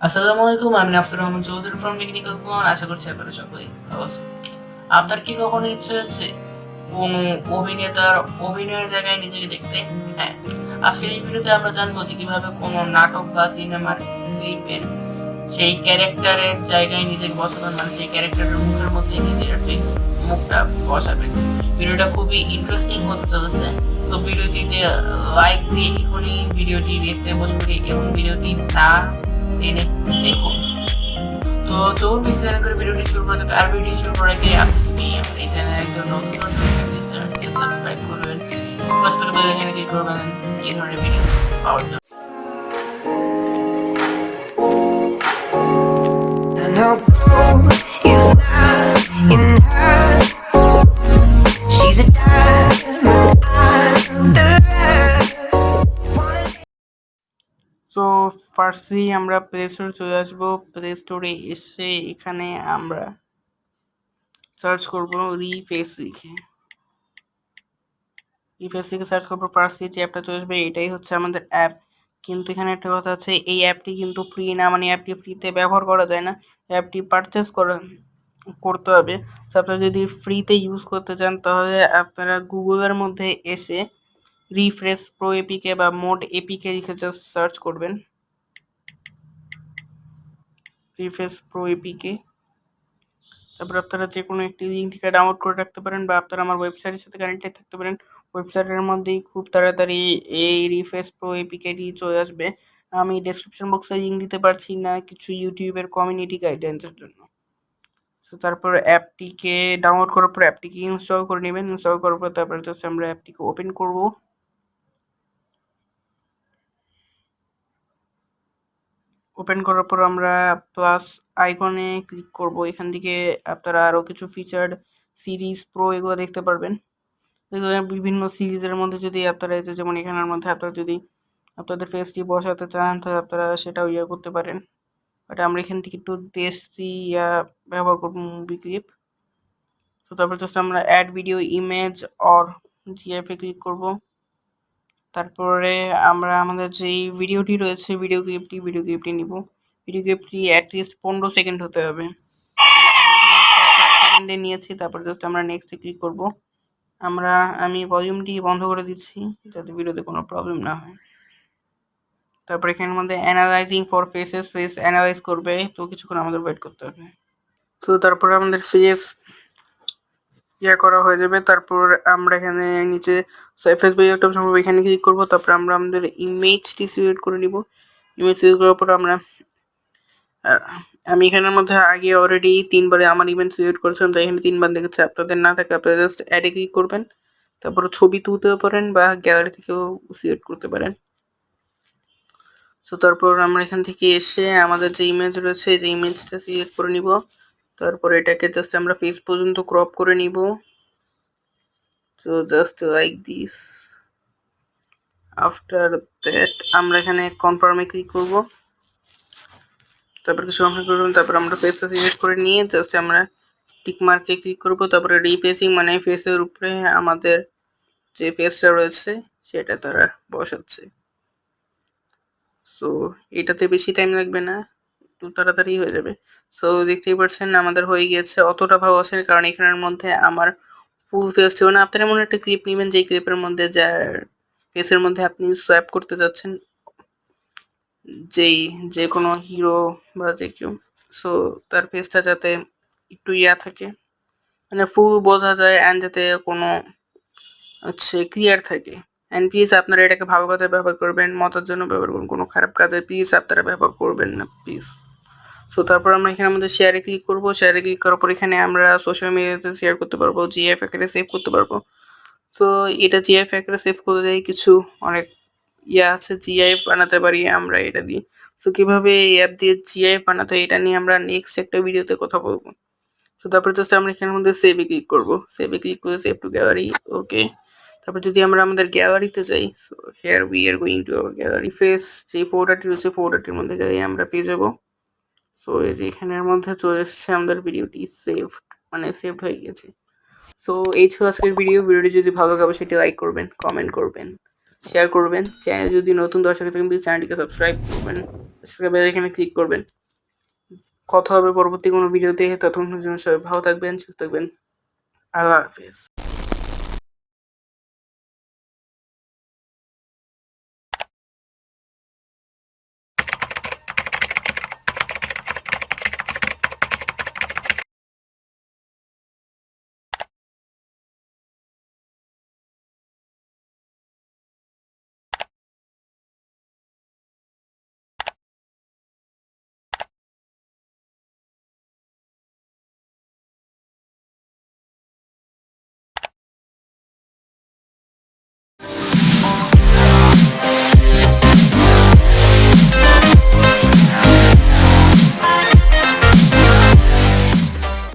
আসসালামু আলাইকুম, আমি নাফিজুর রহমান চৌধুরী ফ্রম টেকনিক্যাল ক্লন। আশা করছি আপনারা সবাই ভালো আছেন। আপনার কি কখনো ইচ্ছে হয়েছে কোন অভিনেতার অভিনয়ের জায়গায় নিজেকে দেখতে? হ্যাঁ, আজকের এই ভিডিওতে আমরা জানবো যে কিভাবে কোনো নাটক বা সিনেমার ক্লিপের সেই ক্যারেক্টারের জায়গায় নিজেকে বসাবেন, মানে সেই ক্যারেক্টারের মুখের মধ্যে নিজের মুখটা বসাবেন। ভিডিওটা খুবই ইন্টারেস্টিং হতে চলেছে। তো ভিডিওটিতে লাইক দিয়ে এখনই ভিডিওটি দেখতে বসবে এবং ভিডিওটি না টেনে দেখুন। তো চলুন বেশি দেরি করে ভিডিওটি শুরু করা যাক। আর ভিডিও শুরু করার আগে আপনি আমাদের এই চ্যানেলে একজন নতুন দর্শক হলে প্লিজ চ্যানেলটিকে সাবস্ক্রাইব করবেন, পাশে থাকা বেল আইকনে ক্লিক করবেন এই ধরনের ভিডিও পাওয়ার জন্য। No gold is not in her. She's a diamond under so firstly আমরা প্লে স্টোরে চলে আসবো। প্লে স্টোরে এসে এখানে আমরা সার্চ করব রিফেস লিখে। সার্চ করবো, ফার্স্টলি যে অ্যাপটা চলে আসবে এটাই হচ্ছে আমাদের অ্যাপ। কিন্তু এখানে একটা কথা আছে, এই অ্যাপটি কিন্তু ফ্রি না, মানে অ্যাপটি ফ্রিতে ব্যবহার করা যায় না, অ্যাপটি পারচেস করতে হবে। সো আপনারা যদি ফ্রিতে ইউজ করতে চান তাহলে আপনারা গুগলের মধ্যে এসে রিফ্রেশ প্রো এপিকে বা মোড এপিকে লিখে জাস্ট সার্চ করবেন, রিফ্রেশ প্রো এপিকে। তারপর আপনারা যে কোনো একটি লিঙ্ক থেকে ডাউনলোড করে রাখতে পারেন বা আপনারা আমার ওয়েবসাইটের সাথে কানেক্টেড থাকতে পারেন। ওয়েবসাইটের মধ্যেই খুব তাড়াতাড়ি এই রিফ্রেশ প্রো এপিকেটি চলে আসবে। আমি ডেসক্রিপশন বক্সে লিঙ্ক দিতে পারছি না কিছু ইউটিউবের কমিউনিটি গাইডলাইন্সের জন্য। সো তারপর অ্যাপটিকে ডাউনলোড করার পর অ্যাপটিকে ইনস্টল করে নেবেন। ইনস্টল করার পর তারপরে জাস্ট আমরা অ্যাপটিকে ওপেন করব। ওপেন করার পর আমরা প্লাস আইকনে ক্লিক করব। এখান থেকে আপনারা আরও কিছু ফিচার্ড সিরিজ প্রো এগুলো দেখতে পারবেন। বিভিন্ন সিরিজের মধ্যে যদি আপনারা এই যে যেমন এখানের মধ্যে আপনারা যদি আপনাদের ফেসটি বসাতে চান তাহলে আপনারা সেটাও করতে পারেন। বাট আমরা এখান থেকে একটু দেশি ব্যবহার করবো, মুভি ক্লিপ। তো তারপর জাস্ট আমরা অ্যাড ভিডিও ইমেজ অর জিএফে ক্লিক করব। তারপরে আমরা আমাদের যেই ভিডিওটি রয়েছে ভিডিও ক্লিপটি নিব। ভিডিও ক্লিপটি অ্যাটলিস্ট 15 সেকেন্ড হতে হবে। সেকেন্ডে নিয়েছি। তারপর জাস্ট আমরা নেক্সটে ক্লিক করব। আমি ভলিউমটি বন্ধ করে দিচ্ছি যাতে ভিডিওতে কোনো প্রবলেম না হয়। তারপর এখানের মধ্যে analysing for faces, face analyse করবে, তো কিছুক্ষণ আমাদের ওয়েট করতে হবে। তো তারপরে আমাদের ফেস করা হয়ে যাবে। তারপর আমরা এখানে নিচে ফেস বাই একটা অপশন পাবো, এখানে ক্লিক করবো। তারপর আমরা আমাদের ইমেজটি সিলেক্ট করে নিব। ইমেজ সিলেক্ট করার পর আমি এখানের মধ্যে আগে অলরেডি 3বারে আমার ইমেজ সিলেক্ট করেছিলাম, তাই এখানে 3বার দেখেছি। আপনাদের না থাকে আপনারা জাস্ট অ্যাডে ক্লিক করবেন। তারপর ছবি তুলতেও পারেন বা গ্যালারি থেকেও সিলেক্ট করতে পারেন। সো তারপর আমরা এখান থেকে এসে আমাদের যে ইমেজ রয়েছে যে ইমেজটা সিলেক্ট করে নিব। তারপর এটাকে জাস্ট আমরা ফেস পর্যন্ত ক্রপ করে নিব। So just like this. After that আমরা এখানে কনফার্মে ক্লিক করব। তারপর কিছু অপশন করবেন। তারপর আমরা ফেসটা সিলেক্ট করে নিয়ে জাস্ট আমরা টিক মার্কে ক্লিক করব। তারপরে রিফেসিং মানে ফেসের উপরে আমাদের যে ফেসটা রয়েছে সেটা তারা বসাচ্ছে। সো এটাতে বেশি টাইম লাগবে না, একটু তাড়াতাড়ি হয়ে যাবে। সো দেখতেই পাচ্ছেন আমাদের হয়ে গিয়েছে। অতটা ভালো আসে কারণ এখানের মধ্যে আমার ফুল ফেস ছিল না। আপনারা এমন একটা ক্লিপ নেবেন যেই ক্লিপের মধ্যে যার ফেসের মধ্যে আপনি সোয়াপ করতে যাচ্ছেন, যে কোনো হিরো বা যে কেউ, সো তার ফেসটা যাতে একটু থাকে, মানে ফুল বোঝা যায় অ্যান্ড যাতে কোনো ক্লিয়ার থাকে। অ্যান্ড প্লিজ আপনারা এটাকে ভালো কাজে ব্যবহার করবেন, মজার জন্য ব্যবহার করবেন, কোনো খারাপ কাজে প্লিজ আপনারা ব্যবহার করবেন না প্লিজ। সো তারপর আমরা এখানে আমাদের শেয়ারে ক্লিক করব। শেয়ারে ক্লিক করার পর এখানে আমরা সোশ্যাল মিডিয়াতে শেয়ার করতে পারবো, জিএফ আকারে সেভ করতে পারবো। তো এটা জিএফ আকারে সেভ করলে কিছু অনেক আছে, জিআইএফ বানাতে পারি আমরা এটা দিয়ে। সো কীভাবে এই অ্যাপ দিয়ে জিআইএফ বানাতে হয় এটা নিয়ে আমরা নেক্সট একটা ভিডিওতে কথা বলবো। তো তারপর জাস্ট আমরা এখানের মধ্যে সেভে ক্লিক করবো। সেভে ক্লিক করে সেভ টু গ্যালারি, ওকে। তারপর যদি আমরা আমাদের গ্যালারিতে যাই, so here we are going to our gallery. Face যে ফোল্ডারটি রয়েছে ফোল্ডারটির মধ্যে যাই আমরা পেয়ে যাবো। সো এই যে এখানের মধ্যে চলে এসছে আমাদের ভিডিওটি সেভড হয়ে গেছে। সো এই ছিল আজকের ভিডিওটি যদি ভালো লাগে সেটি লাইক করবেন, কমেন্ট করবেন, শেয়ার করবেন। চ্যানেল যদি নতুন দর্শক থাকেন প্লিজ চ্যানেলটিকে সাবস্ক্রাইব করবেন, সাবস্ক্রাইব এখানে ক্লিক করবেন। কথা হবে পরবর্তী কোনো ভিডিওতে। ততক্ষণের জন্য সবাই ভালো থাকবেন, সুস্থ থাকবেন। আল্লাহ হাফেজ।